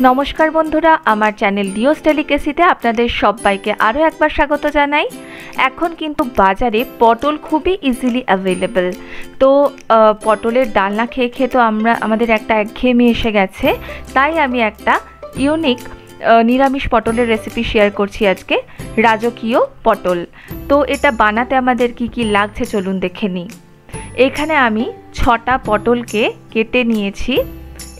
नमस्कार बंधुरा आमार चैनल डिओस डेलिकेसीते आपनादेर सबाइके आरो एकबार स्वागत जानाई। एखन किन्तु बाजारे पटल खूबই इजिली अवेलेबल। तो पटलेर डालना खेये खेये तो आमादेर एकटा एकघेয়েমি एसे गेছে, ताई आमी एकटा यूनिक निरामिष पटलेर रेसिपि शेयर करছি आजके, राजकीय पटल। तो एटा बानाते आमादेर की की लागছে चलुन देखे निই। एखाने आमी 6टा पटलके केटे निয়েছি।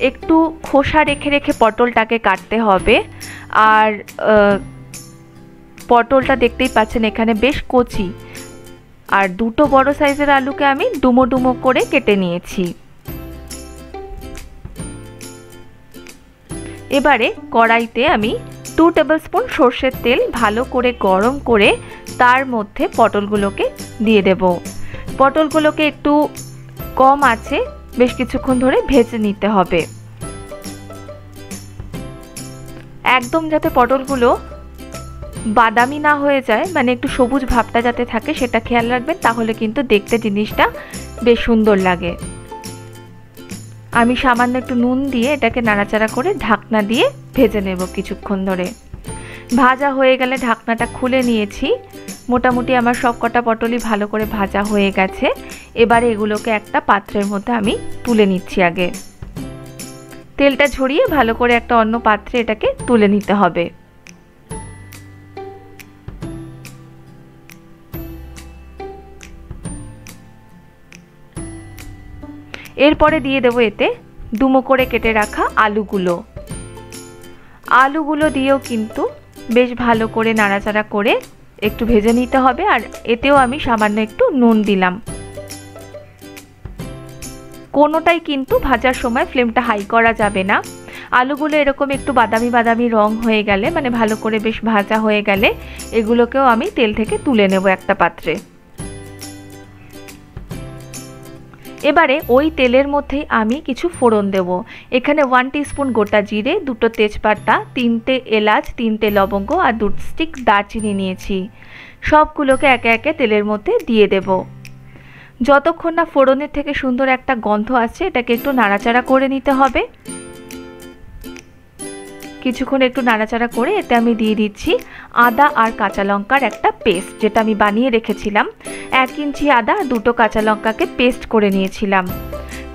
एकटू खोसा रेखे रेखे पटलटाके काटते होबे। और पटलटा देखतेई पाच्छेन एखाने बेश कचि। और दुटो बड़ो साइजेर आलूके आमी डुमो डुमो करे केटे निয়েছি। एबारे कड़ाईते आमी 2 टेबिल स्पून सर्षेर तेल भालो करे गरम करे तार मध्य पटलगुलोके दिए देब। पटलगुलोके एकटू कम आँचे बेश किछुक्षण धरे भेजे निते होबे। एकदम जाते पटलगुलो बादामी ना हये जाय, माने एकटू सबुज भाबटा जाते थाके सेटा खेयाल राखबेन, ताहले किन्तु देखते जिनिसटा बेश सुंदर लागे। आमी सामान्य एकटू नुन दिए एटाके नाड़ाचाड़ा करे ढाकना दिए भेजे नेब किछुक्षण धरे। भाजा हये गेले ढाकनाटा खुले निয়েছি। मोटामुटी आमार सब कटा पटलই भालो करे भाजा हये गेছে। एबारे एगुलोके एकटा पात्रेर मধ্যে आमी तुले निচ্ছি। आगे तेलटा झरिয়ে भालो करे एकटा अन्य पात्रे एटाके तुले निते होबे। एरपरे दिए देব एते डुमो करे केटे राखा आलूगुलो। आलूगुलो दिएও किन्तु बेश भालो करे नाड़ाचाड़ा करे एकटू भेजे निते होबे। और एतेও आमी सामान्य एकटू नुन दिलाम। कोनोटाई किन्तु भाजार समय फ्लेमटा हाई करा जाबे ना। आलूगुलो एरकम एकटू बादामी बादामी रंग हये गेले, माने भालो करे बेश भाजा हये गेले एगुलोकेও आमी तेल थेके तुले नेब एकटा पात्रे। एबारे ओई तेलेर मধ্যেই आमी किछु फोड़न देब। एखाने 1 टीस्पुन गोटा जिरे, दुटो तेजपाता, 3টে एलाच, 3টে लवंग और 2 स्टिक दारचिनी निয়েছি। सबगुलोके एके एके तेलेर मধ্যে दिए देब। যতক্ষণ না ফোড়নের থেকে সুন্দর একটা গন্ধ আসছে এটাকে একটু নাড়াচাড়া করে নিতে হবে। কিছুক্ষণ একটু নাড়াচাড়া করে এতে আমি দিয়ে দিচ্ছি আদা আর কাঁচা লঙ্কার একটা পেস্ট, যেটা আমি বানিয়ে রেখেছিলাম। 1 ইঞ্চি আদা আর 2টো কাঁচা লঙ্কাকে পেস্ট করে নিয়েছিলাম।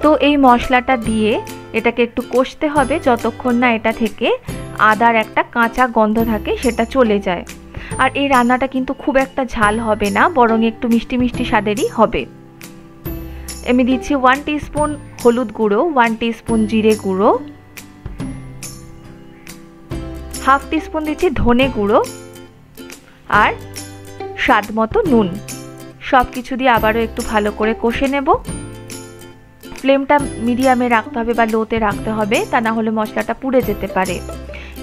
তো এই মশলাটা দিয়ে এটাকে একটু কষতে হবে যতক্ষণ না এটা থেকে আদার একটা কাঁচা গন্ধ থাকে সেটা চলে যায়। আর এই রান্নাটা কিন্তু খুব একটা ঝাল হবে না, বরং একটু মিষ্টি মিষ্টি স্বাদেরই হবে। আমি দিচ্ছি 1 टीस्पुन হলুদ গুঁড়ো, 1 टीस्पुन জিরে গুঁড়ো, हाफ टीस्पुन দিচ্ছি ধনে গুঁড়ো আর স্বাদ মতো নুন। সব কিছু দিয়ে আবারও একটু ভালো করে কষে নেব। ফ্লেমটা মিডিয়ামে রাখতে হবে বা লোতে রাখতে হবে, তা না হলে মশলাটা পুড়ে যেতে পারে।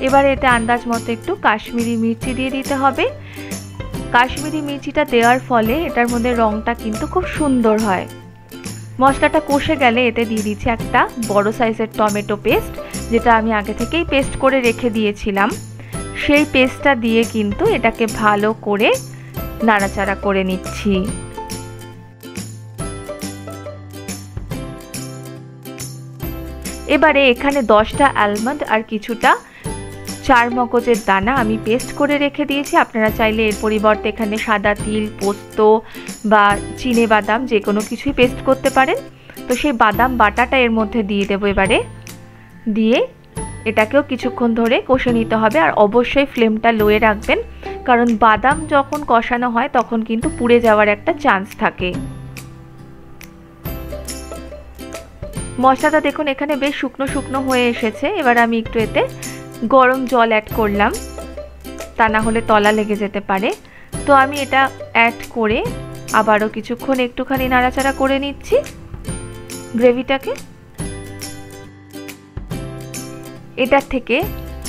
এবারে এতে আন্দাজ মতো একটু কাশ্মীরি মির্চি দিয়ে দিতে হবে। কাশ্মীরি মির্চিটা দেওয়ার ফলে এটার মধ্যে রংটা কিন্তু খুব সুন্দর হয়। মশলাটা কষে গেলে এতে দিয়ে দিচ্ছি একটা বড় সাইজের টমেটো পেস্ট, যেটা আমি আগে থেকেই পেস্ট করে রেখে দিয়েছিলাম। সেই পেস্টটা দিয়ে কিন্তু এটাকে ভালো করে নাড়াচাড়া করে নিচ্ছি। এবারে এখানে 10টা আলমন্ড আর কিছুটা চারমগজের দানা আমি পেস্ট করে রেখে দিয়েছি। আপনারা চাইলে এর পরিবর্তে এখানে সাদা তিল, পোস্ত বা চিনে বাদাম যে কোনো কিছুই পেস্ট করতে পারেন। তো সেই বাদাম বাটাটা এর মধ্যে দিয়ে দেবো। এবারে দিয়ে এটাকেও কিছুক্ষণ ধরে কষে নিতে হবে। আর অবশ্যই ফ্লেমটা লোয়ে রাখবেন, কারণ বাদাম যখন কষানো হয় তখন কিন্তু পুড়ে যাওয়ার একটা চান্স থাকে। মশলাটা দেখুন এখানে বেশ শুকনো শুকনো হয়ে এসেছে। এবার আমি একটু এতে গরম জল অ্যাড করলাম, তা না হলে তলা লেগে যেতে পারে। তো আমি এটা অ্যাড করে আবারও কিছুক্ষণ একটুখানি নাড়াচাড়া করে নিচ্ছি গ্রেভিটাকে। এটার থেকে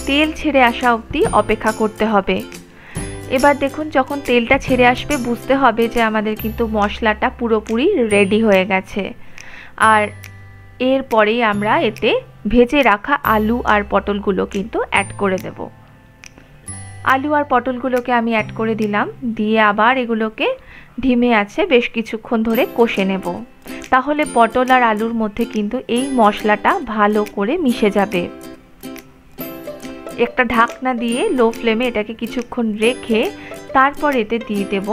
তেল ছেড়ে আসা অবধি অপেক্ষা করতে হবে। এবার দেখুন যখন তেলটা ছেড়ে আসবে বুঝতে হবে যে আমাদের কিন্তু মশলাটা পুরোপুরি রেডি হয়ে গেছে। আর এরপরেই আমরা এতে ভেজে রাখা আলু আর পটলগুলো কিন্তু অ্যাড করে দেব। আলু আর পটলগুলোকে আমি অ্যাড করে দিলাম, দিয়ে আবার এগুলোকে ধিমে আছে বেশ কিছুক্ষণ ধরে কষে নেব। তাহলে পটল আর আলুর মধ্যে কিন্তু এই মশলাটা ভালো করে মিশে যাবে। একটা ঢাকনা দিয়ে লো ফ্লেমে এটাকে কিছুক্ষণ রেখে তারপর এতে দিয়ে দেব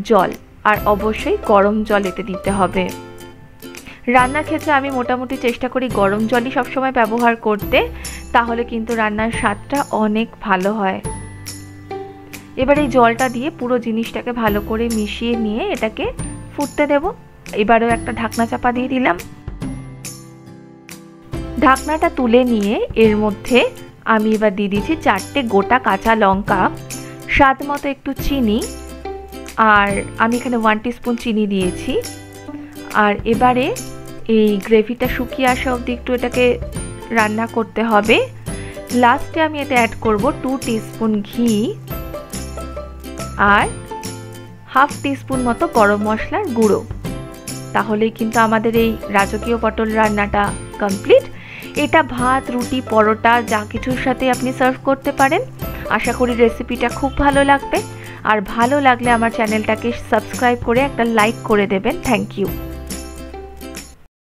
জল, আর অবশ্যই গরম জল এতে দিতে হবে। রান্নার ক্ষেত্রে আমি মোটামুটি চেষ্টা করি গরম জলই সবসময় ব্যবহার করতে, তাহলে কিন্তু রান্নার স্বাদটা অনেক ভালো হয়। এবার এই জলটা দিয়ে পুরো জিনিসটাকে ভালো করে মিশিয়ে নিয়ে এটাকে ফুটতে দেব। এবারেও একটা ঢাকনা চাপা দিয়ে দিলাম। ঢাকনাটা তুলে নিয়ে এর মধ্যে আমি এবার দিয়ে দিচ্ছি 4টে গোটা কাঁচা লঙ্কা, স্বাদ মতো একটু চিনি, আর আমি এখানে 1 টিস্পুন চিনি দিয়েছি। আর এবারে এই গ্রেভিটা শুকিয়ে আসা অবধি একটু এটাকে রান্না করতে হবে। লাস্টে আমি এতে অ্যাড করব 2 টিস্পুন ঘি আর হাফ টিস্পুন মতো গরম মশলার গুঁড়ো। তাহলেই কিন্তু আমাদের এই রাজকীয় পটল রান্নাটা কমপ্লিট। এটা ভাত, রুটি, পরোটা যা কিছুর সাথে আপনি সার্ভ করতে পারেন। আশা করি রেসিপিটা খুব ভালো লাগবে, আর ভালো লাগলে আমার চ্যানেলটাকে সাবস্ক্রাইব করে একটা লাইক করে দেবেন। Thank you.